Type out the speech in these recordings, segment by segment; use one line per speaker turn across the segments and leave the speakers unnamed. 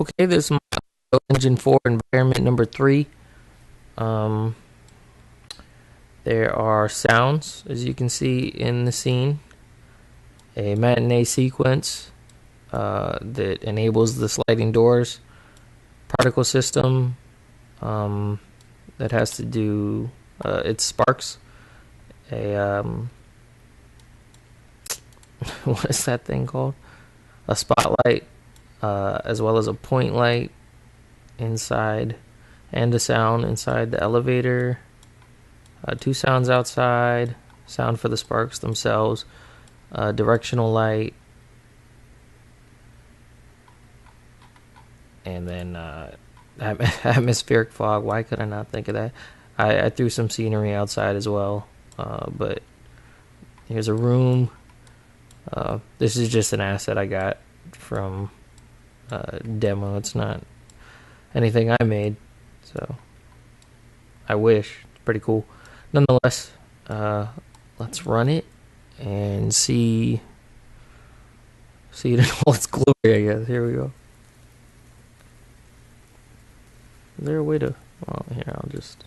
Okay, this is my Engine 4 Environment number 3. Um, there are sounds, as you can see in the scene. A matinee sequence that enables the sliding doors. Particle system that has to do, it sparks. What is that thing called? A spotlight, as well as a point light inside, and a sound inside the elevator. Two sounds outside, sound for the sparks themselves, directional light, and then atmospheric fog. Why could I not think of that? I threw some scenery outside as well, but here's a room. This is just an asset I got from demo. It's not anything I made, so I wish. It's pretty cool. Nonetheless, let's run it and see it in all its glory, I guess. Here we go. Is there a way to... Well, here, I'll just...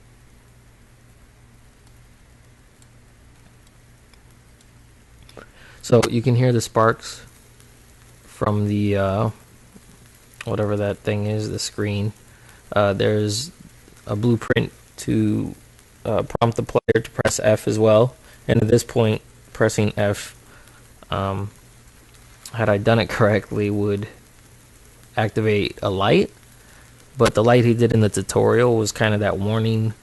So you can hear the sparks from the whatever that thing is, the screen. There's a blueprint to prompt the player to press F as well. And at this point, pressing F, had I done it correctly, would activate a light. But the light he did in the tutorial was kind of that warning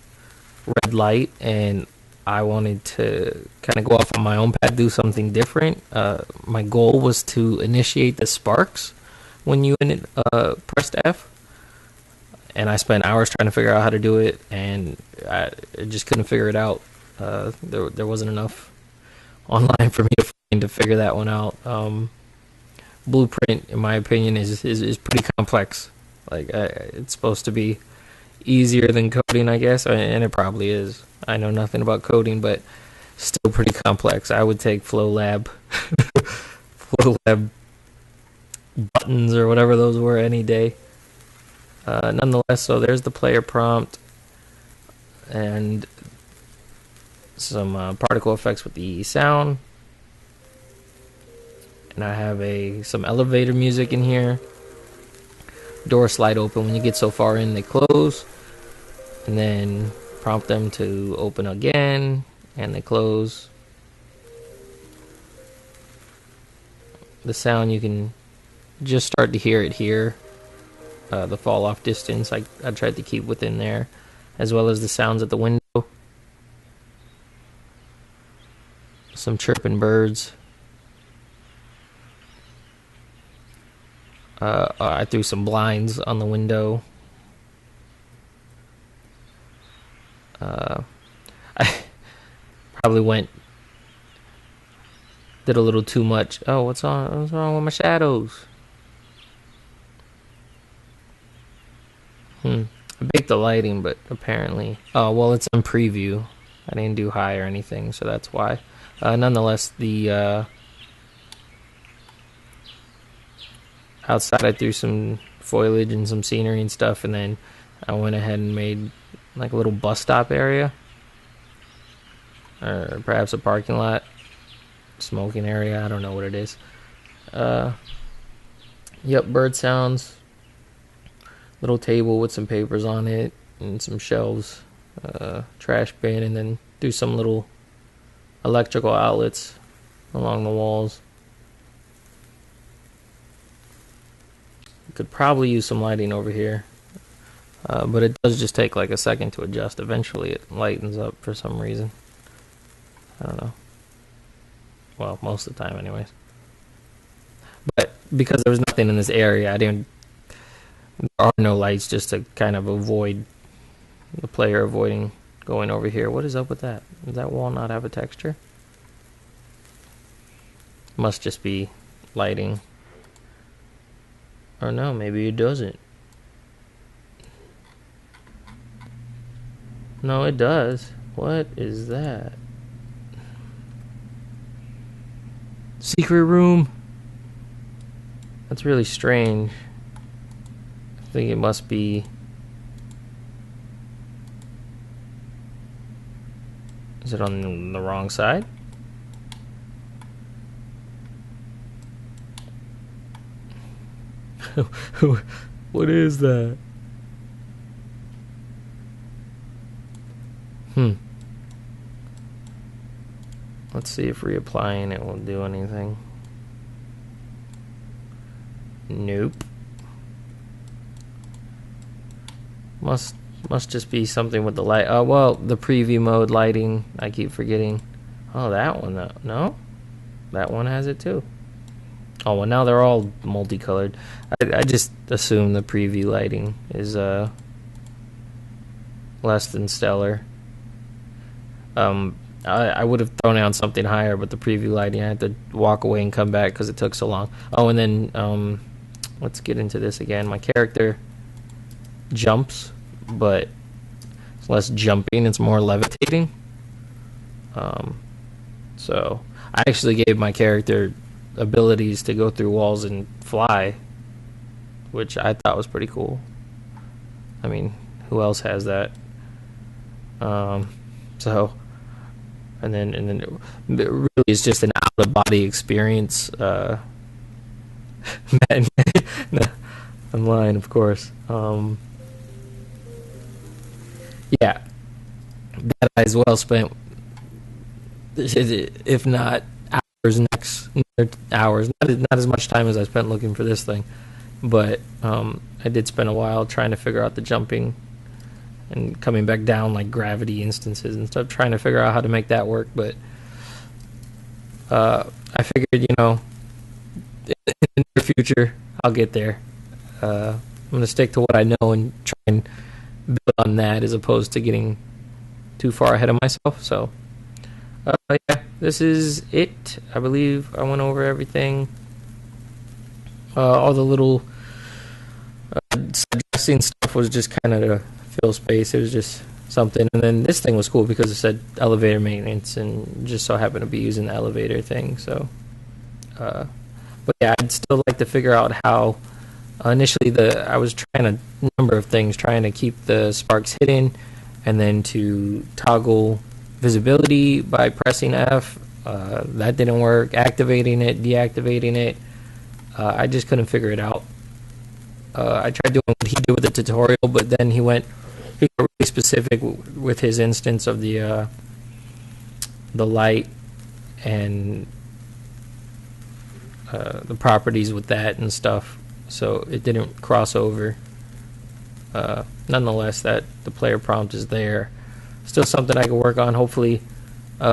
red light, and I wanted to kind of go off on my own path, do something different. My goal was to initiate the sparks when you pressed F, and I spent hours trying to figure out how to do it, and I just couldn't figure it out. There wasn't enough online for me to figure that one out. Blueprint, in my opinion, is pretty complex. Like, it's supposed to be easier than coding, I guess, and it probably is. I know nothing about coding, but still pretty complex. I would take FlowLab, FlowLab buttons or whatever those were any day. Nonetheless, so there's the player prompt and some particle effects with the sound. And I have some elevator music in here. Doors slide open. When you get so far in, they close. And then prompt them to open again, and they close. The sound, you can just start to hear it here. The fall off distance, I tried to keep within there, as well as the sounds at the window. Some chirping birds. I threw some blinds on the window. I probably did a little too much. Oh, what's wrong with my shadows? I baked the lighting, but apparently... Oh, well, it's on preview. I didn't do high or anything, so that's why. Nonetheless, the... outside, I threw some foliage and some scenery and stuff, and then I went ahead and made like a little bus stop area, or perhaps a parking lot, smoking area. I don't know what it is. Yep, bird sounds. Little table with some papers on it and some shelves, trash bin, and then do some little electrical outlets along the walls. Could probably use some lighting over here, but it does just take like a second to adjust. Eventually it lightens up for some reason. I don't know. Well, most of the time anyways. But because there was nothing in this area, there are no lights, just to kind of avoid the player avoiding going over here. What is up with that? Does that wall not have a texture? Must just be lighting. Or no, maybe it doesn't. No, it does. What is that? Secret room? That's really strange. think it must be. Is it on the wrong side? What is that? Let's see if reapplying it will do anything. Nope. Must just be something with the light. Oh, well, the preview mode lighting. I keep forgetting. Oh, that one. No? That one has it too. Oh, well, now they're all multicolored. I just assume the preview lighting is less than stellar. I would have thrown out something higher, but the preview lighting, I had to walk away and come back because it took so long. Oh, and then let's get into this again. My character jumps, but it's less jumping, it's more levitating. So I actually gave my character abilities to go through walls and fly, which I thought was pretty cool. I mean, who else has that? So, and then it really is just an out of body experience. No, I'm lying, of course. Yeah, that is well spent. If not hours, next hours. Not as much time as I spent looking for this thing, but I did spend a while trying to figure out the jumping and coming back down, like gravity instances and stuff, trying to figure out how to make that work. But I figured, in the near future, I'll get there. I'm gonna stick to what I know and try and build on that, as opposed to getting too far ahead of myself. So yeah, this is it. I believe I went over everything. All the little suggesting stuff was just kind of to fill space. It was just something. And then this thing was cool because it said elevator maintenance, and just so happened to be using the elevator thing. So but yeah, I'd still like to figure out how initially I was trying a number of things, trying to keep the sparks hidden, and then to toggle visibility by pressing F. That didn't work. Activating it, deactivating it. I just couldn't figure it out. I tried doing what he did with the tutorial, but then he got really specific with his instance of the light and the properties with that and stuff. So it didn't cross over. Nonetheless, that the player prompt is there. Still something I can work on. Hopefully by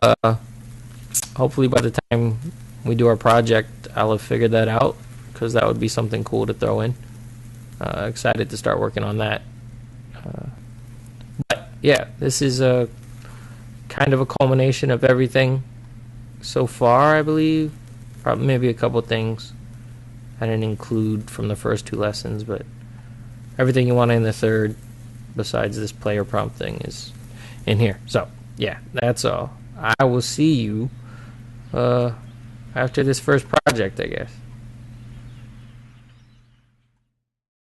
the time we do our project, I'll have figured that out, because that would be something cool to throw in. Excited to start working on that. But yeah, this is a kind of a culmination of everything so far, I believe. Probably maybe a couple things I didn't include from the first two lessons, but everything you want in the third, besides this player prompt thing, is in here. So yeah, that's all. I will see you after this first project, I guess.